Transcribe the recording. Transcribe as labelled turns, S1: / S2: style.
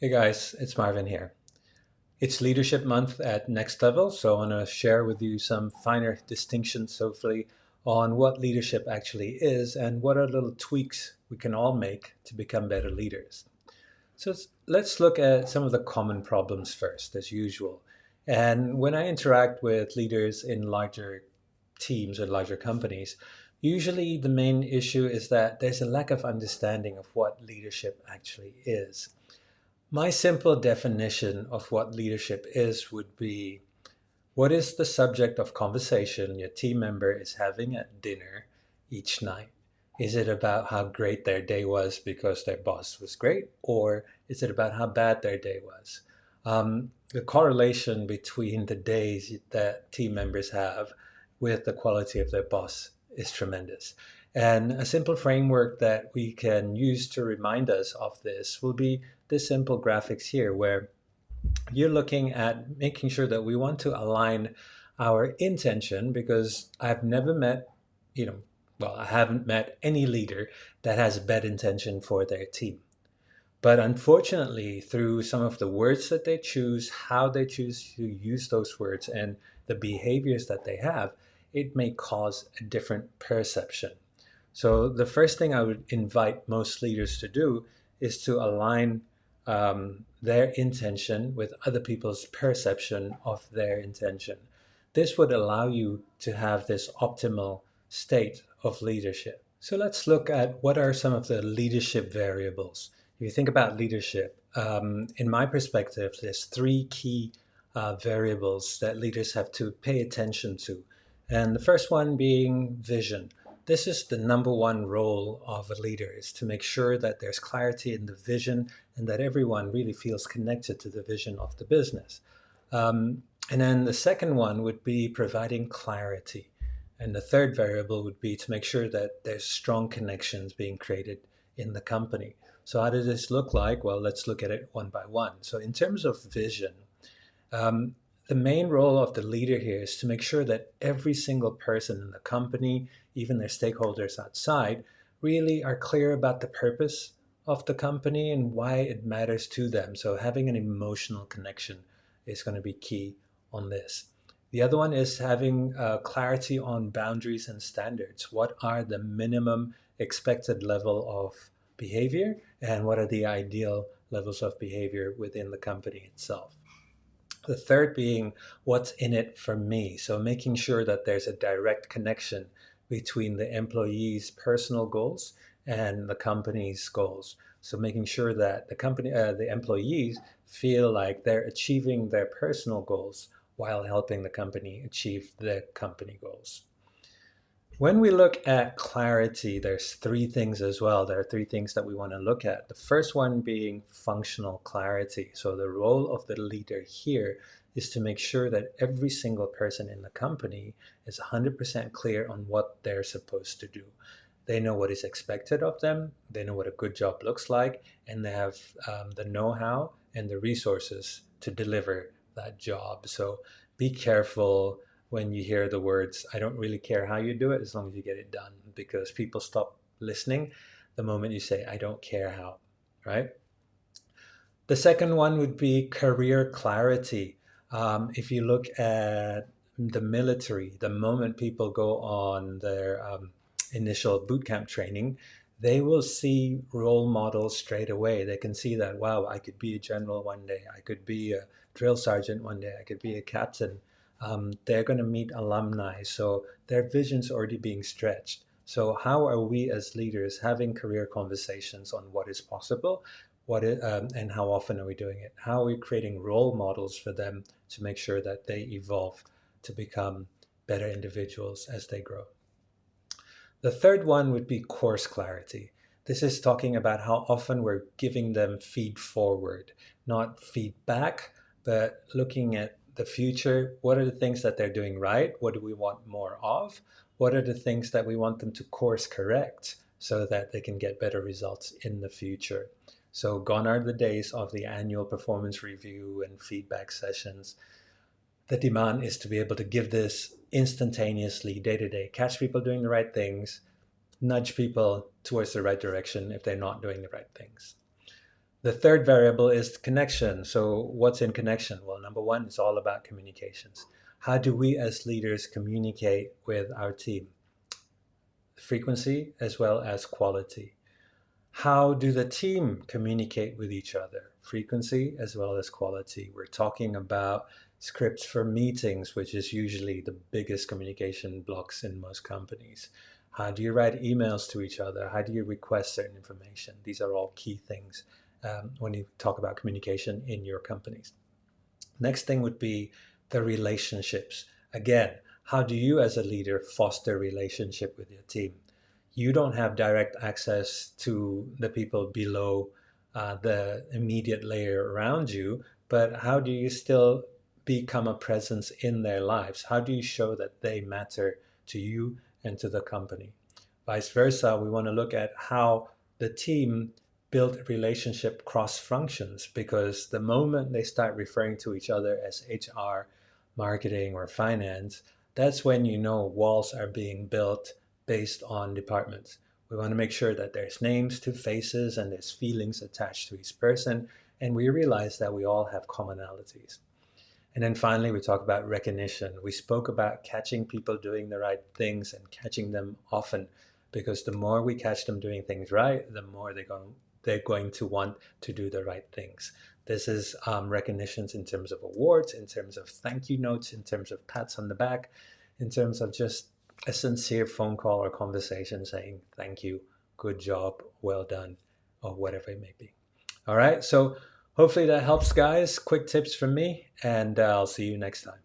S1: Hey guys, it's Marvin here. It's Leadership Month at Next Level, so I want to share with you some finer distinctions, hopefully, on what leadership actually is and what are little tweaks we can all make to become better leaders. Let's look at some of the common problems first, as usual. And when I interact with leaders in larger teams or larger companies, usually the main issue is that there's a lack of understanding of what leadership actually is. My simple definition of what leadership is would be: what is the subject of conversation your team member is having at dinner each night? Is it about how great their day was because their boss was great, or is it about how bad their day was? The correlation between the days that team members have with the quality of their boss is tremendous. And a simple framework that we can use to remind us of this will be this simple graphics here, where you're looking at making sure that we want to align our intention, because I've never met, you know, well, I haven't met any leader that has bad intention for their team. But unfortunately, through some of the words that they choose, how they choose to use those words, and the behaviors that they have, it may cause a different perception. So, the first thing I would invite most leaders to do is to align their intention with other people's perception of their intention. This would allow you to have this optimal state of leadership. So let's look at what are some of the leadership variables. If you think about leadership, in my perspective, there's three key variables that leaders have to pay attention to. And the first one being vision. This is the number one role of a leader, is to make sure that there's clarity in the vision and that everyone really feels connected to the vision of the business. And then the second one would be providing clarity. And the third variable would be to make sure that there's strong connections being created in the company. So, how does this look like? Well, let's look at it one by one. So, in terms of vision, um, the main role of the leader here is to make sure that every single person in the company, even their stakeholders outside, really are clear about the purpose of the company and why it matters to them. So, having an emotional connection is going to be key on this. The other one is having clarity on boundaries and standards. What are the minimum expected level of behavior, and what are the ideal levels of behavior within the company itself? The third being, what's in it for me? So making sure that there's a direct connection between the employee's personal goals and the company's goals. So making sure that the employees feel like they're achieving their personal goals while helping the company achieve the company goals. When we look at clarity, there's three things as well. There are three things that we want to look at. The first one being functional clarity. So the role of the leader here is to make sure that every single person in the company is 100% clear on what they're supposed to do. They know what is expected of them, they know what a good job looks like, and they have the know how and the resources to deliver that job. So be careful when you hear the words, I don't really care how you do it as long as you get it done, because people stop listening the moment you say, I don't care how, right? The second one would be career clarity. If you look at the military, the moment people go on their initial boot camp training, they will see role models straight away. They can see that, wow, I could be a general one day, I could be a drill sergeant one day, I could be a captain. They're going to meet alumni, so their vision's already being stretched. So, how are we as leaders having career conversations on what is possible? And how often are we doing it? How are we creating role models for them to make sure that they evolve to become better individuals as they grow? The third one would be course clarity. This is talking about how often we're giving them feed forward, not feedback, but looking at the future. What are the things that they're doing right? What do we want more of? What are the things that we want them to course correct so that they can get better results in the future? So, gone are the days of the annual performance review and feedback sessions. The demand is to be able to give this instantaneously, day to day, catch people doing the right things, nudge people towards the right direction if they're not doing the right things. The third variable is connection. So what's in connection? Well, number one, it's all about communications. How do we as leaders communicate with our team? Frequency as well as quality. How do the team communicate with each other? Frequency as well as quality. We're talking about scripts for meetings, which is usually the biggest communication blocks in most companies. How do you write emails to each other? How do you request certain information? These are all key things when you talk about communication in your companies. Next thing would be the relationships. Again, how do you as a leader foster relationship with your team? You don't have direct access to the people below the immediate layer around you, but how do you still become a presence in their lives? How do you show that they matter to you and to the company? Vice versa, we want to look at how the team build relationship cross functions, because the moment they start referring to each other as HR, marketing, or finance, that's when you know walls are being built based on departments. We want to make sure that there's names to faces and there's feelings attached to each person, and we realize that we all have commonalities. And then finally, we talk about recognition. We spoke about catching people doing the right things and catching them often, because the more we catch them doing things right, the more they're going to want to do the right things. This is recognitions in terms of awards, in terms of thank you notes, in terms of pats on the back, in terms of just a sincere phone call or conversation saying thank you, good job, well done, or whatever it may be. All right, so hopefully that helps, guys. Quick tips from me, and I'll see you next time.